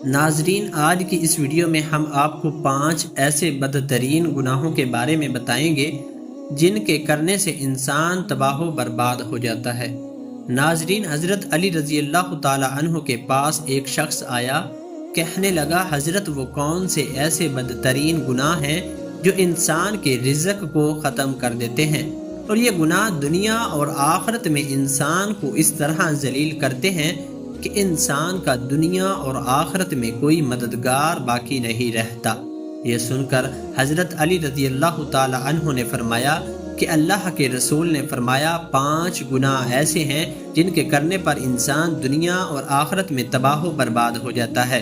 ناظرین، آج کی اس ویڈیو میں ہم آپ کو 5 ایسے بدترین گناہوں کے بارے میں بتائیں گے جن کے کرنے سے انسان تباہ و برباد ہو جاتا ہے۔ ناظرین، حضرت علی رضی اللہ تعالی عنہ کے پاس ایک شخص آیا، کہنے لگا حضرت وہ کون سے ایسے بدترین گناہ ہیں جو انسان کے رزق کو ختم کر دیتے ہیں، اور یہ گناہ دنیا اور آخرت میں انسان کو اس طرح ذلیل کرتے ہیں کہ انسان کا دنیا اور آخرت میں کوئی مددگار باقی نہیں رہتا۔ یہ سن کر حضرت علی رضی اللہ تعالی عنہ نے فرمایا کہ اللہ کے رسول نے فرمایا 5 گناہ ایسے ہیں جن کے کرنے پر انسان دنیا اور آخرت میں تباہ و برباد ہو جاتا ہے۔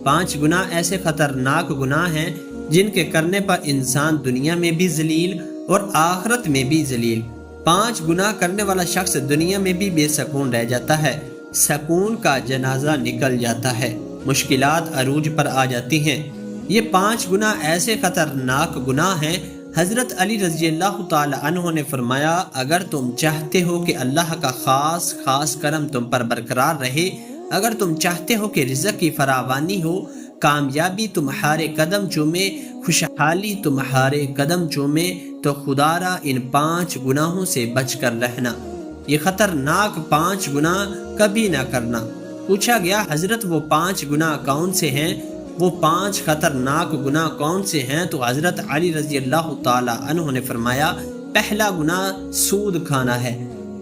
5 گناہ ایسے خطرناک گناہ ہیں جن کے کرنے پر انسان دنیا میں بھی ذلیل اور آخرت میں بھی ذلیل۔ 5 گناہ کرنے والا شخص دنیا میں بھی بے سکون رہ جاتا ہے، سکون کا جنازہ نکل جاتا ہے، مشکلات عروج پر آ جاتی ہیں۔ یہ 5 گناہ ایسے خطرناک گناہ ہیں، حضرت علی رضی اللہ تعالی عنہ نے فرمایا اگر تم چاہتے ہو کہ اللہ کا خاص کرم تم پر برقرار رہے، اگر تم چاہتے ہو کہ رزق کی فراوانی ہو، کامیابی تمہارے قدم چومے، خوشحالی تمہارے قدم چومے، تو خدا را ان 5 گناہوں سے بچ کر رہنا۔ یہ خطرناک 5 گناہ کبھی نہ کرنا۔ پوچھا گیا حضرت وہ 5 گناہ کون سے ہیں؟ وہ 5 خطرناک گناہ کون سے ہیں؟ تو حضرت علی رضی اللہ تعالی عنہ نے فرمایا پہلا گناہ سود کھانا ہے،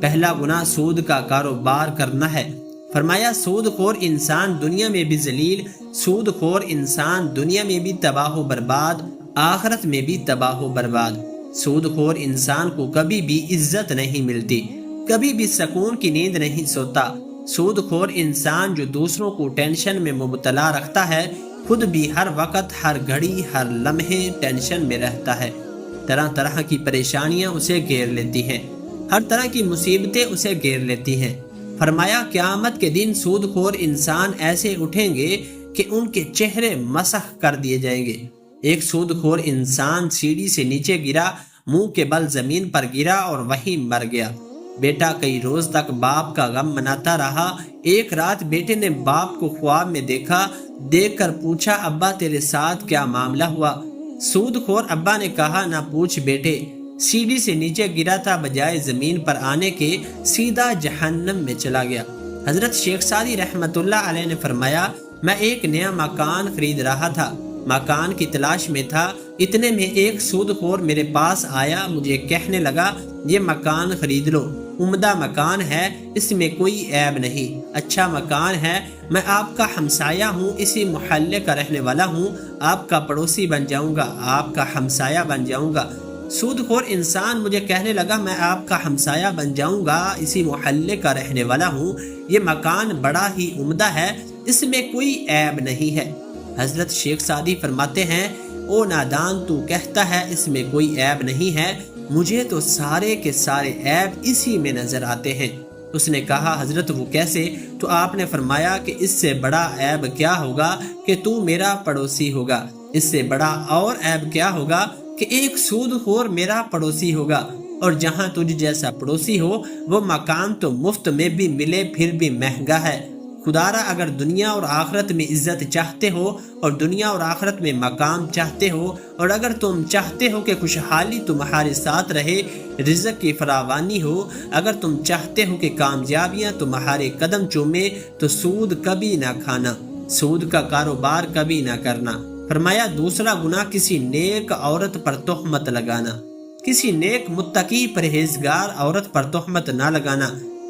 پہلا گناہ سود کا کاروبار کرنا ہے۔ فرمایا سود خور انسان دنیا میں بھی ذلیل، سود خور انسان دنیا میں بھی تباہ و برباد، آخرت میں بھی تباہ و برباد۔ سود خور انسان کو کبھی بھی عزت نہیں ملتی، کبھی بھی سکون کی نیند نہیں سوتا۔ سود خور انسان جو دوسروں کو ٹینشن میں مبتلا رکھتا ہے، خود بھی ہر وقت، ہر گھڑی، ہر لمحے ٹینشن میں رہتا ہے۔ طرح طرح کی پریشانیاں اسے گھیر لیتی ہیں، ہر طرح کی مصیبتیں اسے گھیر لیتی ہیں۔ فرمایا قیامت کے دن سود خور انسان ایسے اٹھیں گے کہ ان کے چہرے مسخ کر دیے جائیں گے۔ ایک سود خور انسان سیڑھی سے نیچے گرا، منہ کے بل زمین پر گرا اور وہیں مر گیا۔ بیٹا کئی روز تک باپ کا غم مناتا رہا۔ ایک رات بیٹے نے باپ کو خواب میں دیکھا، دیکھ کر پوچھا ابا تیرے ساتھ کیا معاملہ ہوا؟ سود خور ابا نے کہا نہ پوچھ بیٹے، سیڑھی سے نیچے گرا تھا، بجائے زمین پر آنے کے سیدھا جہنم میں چلا گیا۔ حضرت شیخ سعدی رحمت اللہ علیہ نے فرمایا میں ایک نیا مکان خرید رہا تھا، مکان کی تلاش میں تھا، اتنے میں ایک سود خور میرے پاس آیا، مجھے کہنے لگا یہ مکان خرید لو، عمدہ مکان ہے، اس میں کوئی عیب نہیں، اچھا مکان ہے، میں آپ کا ہمسایہ ہوں، اسی محلے کا رہنے والا ہوں، آپ کا پڑوسی بن جاؤں گا، آپ کا ہمسایہ بن جاؤں گا۔ سود خور انسان مجھے کہنے لگا میں آپ کا ہمسایہ بن جاؤں گا، اسی محلے کا رہنے والا ہوں، یہ مکان بڑا ہی عمدہ ہے، اس میں کوئی عیب نہیں ہے۔ حضرت شیخ سعدی فرماتے ہیں او نادان تو کہتا ہے اس میں کوئی عیب نہیں ہے، مجھے تو سارے کے سارے عیب اسی میں نظر آتے ہیں۔ اس نے کہا حضرت وہ کیسے؟ تو آپ نے فرمایا کہ اس سے بڑا عیب کیا ہوگا کہ تو میرا پڑوسی ہوگا، اس سے بڑا اور عیب کیا ہوگا کہ ایک سود خور میرا پڑوسی ہوگا، اور جہاں تجھ جیسا پڑوسی ہو وہ مکان تو مفت میں بھی ملے پھر بھی مہنگا ہے۔ خدارا اگر دنیا اور آخرت میں عزت چاہتے ہو اور دنیا اور آخرت میں مقام چاہتے ہو، اور اگر تم چاہتے ہو کہ خوشحالی تمہارے ساتھ رہے، رزق کی فراوانی ہو، اگر تم چاہتے ہو کہ کامیابیاں تمہارے قدم چومے، تو سود کبھی نہ کھانا، سود کا کاروبار کبھی نہ کرنا۔ فرمایا دوسرا گناہ کسی نیک عورت پر تہمت لگانا، کسی نیک متقی پرہیزگار عورت پر تہمت نہ لگانا۔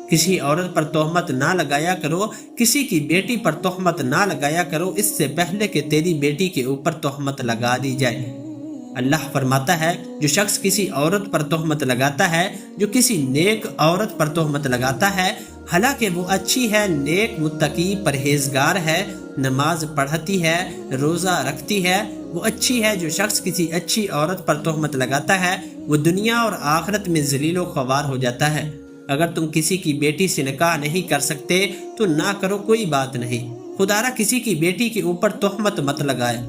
کسی عورت پر تہمت نہ لگایا کرو، کسی کی بیٹی پر تہمت نہ لگایا کرو، اس سے پہلے کہ تیری بیٹی کے اوپر تہمت لگا دی جائے۔ اللہ فرماتا ہے جو شخص کسی عورت پر تہمت لگاتا ہے، جو کسی نیک عورت پر تہمت لگاتا ہے، حالانکہ وہ اچھی ہے، نیک متقی پرہیزگار ہے، نماز پڑھتی ہے، روزہ رکھتی ہے، وہ اچھی ہے۔ جو شخص کسی اچھی عورت پر تہمت لگاتا ہے وہ دنیا اور آخرت میں ذلیل و خوار ہو جاتا ہے۔ اگر تم کسی کی بیٹی سے نکاح نہیں کر سکتے تو نہ کرو، کوئی بات نہیں، خدارا کسی کی بیٹی کے اوپر تہمت مت لگائے۔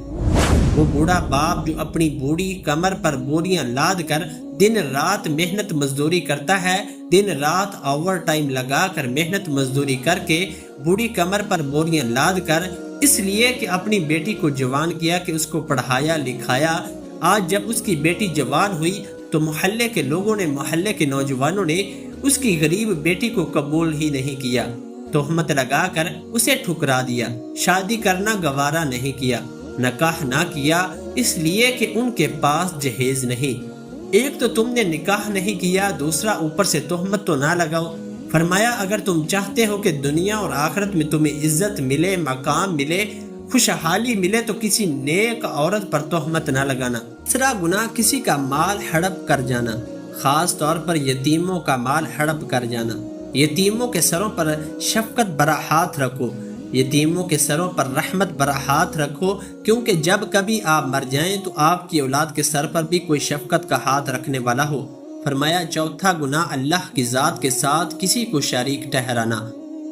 وہ بوڑھا باپ جو اپنی بوڑھی کمر پر بوریاں لاد کر دن رات محنت مزدوری کرتا ہے، دن رات اوور ٹائم لگا کر محنت مزدوری کر کے بوڑھی کمر پر بوریاں لاد کر اس لیے کہ اپنی بیٹی کو جوان کیا کہ اس کو پڑھایا لکھایا۔ آج جب اس کی بیٹی جوان ہوئی تو محلے کے لوگوں نے، محلے کے نوجوانوں نے اس کی غریب بیٹی کو قبول ہی نہیں کیا، تہمت لگا کر اسے ٹھکرا دیا، شادی کرنا گوارا نہیں کیا، نکاح نہ کیا، اس لیے کہ ان کے پاس جہیز نہیں۔ ایک تو تم نے نکاح نہیں کیا، دوسرا اوپر سے تہمت تو نہ لگاؤ۔ فرمایا اگر تم چاہتے ہو کہ دنیا اور آخرت میں تمہیں عزت ملے، مقام ملے، خوشحالی ملے تو کسی نیک عورت پر تہمت نہ لگانا۔ تیسرا گناہ کسی کا مال ہڑپ کر جانا، خاص طور پر یتیموں کا مال ہڑپ کر جانا۔ یتیموں کے سروں پر شفقت برا ہاتھ رکھو، یتیموں کے سروں پر رحمت برا ہاتھ رکھو، کیونکہ جب کبھی آپ مر جائیں تو آپ کی اولاد کے سر پر بھی کوئی شفقت کا ہاتھ رکھنے والا ہو۔ فرمایا چوتھا گناہ اللہ کی ذات کے ساتھ کسی کو شریک ٹھہرانا،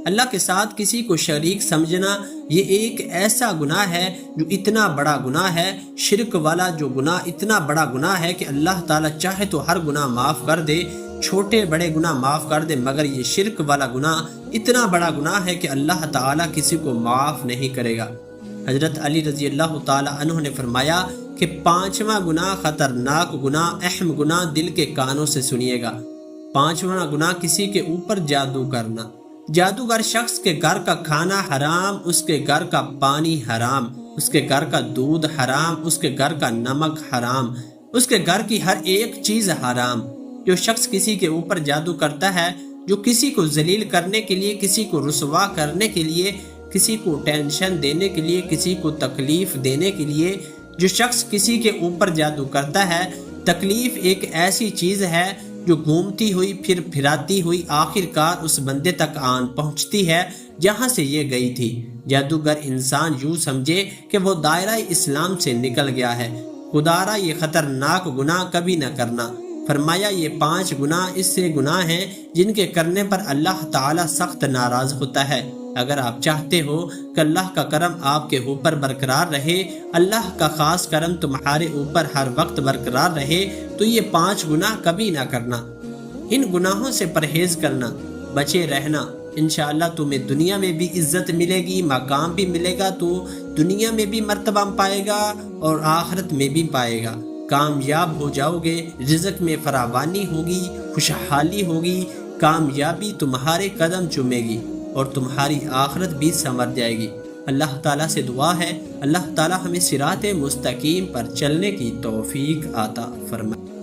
اللہ کے ساتھ کسی کو شریک سمجھنا۔ یہ ایک ایسا گناہ ہے جو اتنا بڑا گناہ ہے، شرک والا جو گناہ اتنا بڑا گناہ ہے کہ اللہ تعالیٰ چاہے تو ہر گناہ معاف کر دے، چھوٹے بڑے گناہ معاف کر دے، مگر یہ شرک والا گناہ اتنا بڑا گناہ ہے کہ اللہ تعالیٰ کسی کو معاف نہیں کرے گا۔ حضرت علی رضی اللہ تعالیٰ عنہ نے فرمایا کہ پانچواں گناہ خطرناک گناہ، اہم گناہ دل کے کانوں سے سنیے گا۔ پانچواں گناہ کسی کے اوپر جادو کرنا۔ جادوگر شخص کے گھر کا کھانا حرام، اس کے گھر کا پانی حرام، اس کے گھر کا دودھ حرام، اس کے گھر کا نمک حرام، اس کے گھر کی ہر ایک چیز حرام۔ جو شخص کسی کے اوپر جادو کرتا ہے، جو کسی کو ذلیل کرنے کے لیے، کسی کو رسوا کرنے کے لیے، کسی کو ٹینشن دینے کے لیے، کسی کو تکلیف دینے کے لیے جو شخص کسی کے اوپر جادو کرتا ہے، تکلیف ایک ایسی چیز ہے جو گھومتی ہوئی پھر پھراتی ہوئی آخر کار اس بندے تک آن پہنچتی ہے جہاں سے یہ گئی تھی۔ جادوگر انسان یوں سمجھے کہ وہ دائرہ اسلام سے نکل گیا ہے۔ خدارا یہ خطرناک گناہ کبھی نہ کرنا۔ فرمایا یہ 5 گناہ اس سے گناہ ہیں جن کے کرنے پر اللہ تعالیٰ سخت ناراض ہوتا ہے۔ اگر آپ چاہتے ہو کہ اللہ کا کرم آپ کے اوپر برقرار رہے، اللہ کا خاص کرم تمہارے اوپر ہر وقت برقرار رہے، تو یہ 5 گناہ کبھی نہ کرنا۔ ان گناہوں سے پرہیز کرنا، بچے رہنا۔ انشاءاللہ تمہیں دنیا میں بھی عزت ملے گی، مقام بھی ملے گا، تو دنیا میں بھی مرتبہ پائے گا اور آخرت میں بھی پائے گا۔ کامیاب ہو جاؤ گے، رزق میں فراوانی ہوگی، خوشحالی ہوگی، کامیابی تمہارے قدم چومے گی اور تمہاری آخرت بھی سنور جائے گی۔ اللہ تعالیٰ سے دعا ہے اللہ تعالیٰ ہمیں صراط مستقیم پر چلنے کی توفیق عطا فرمائے۔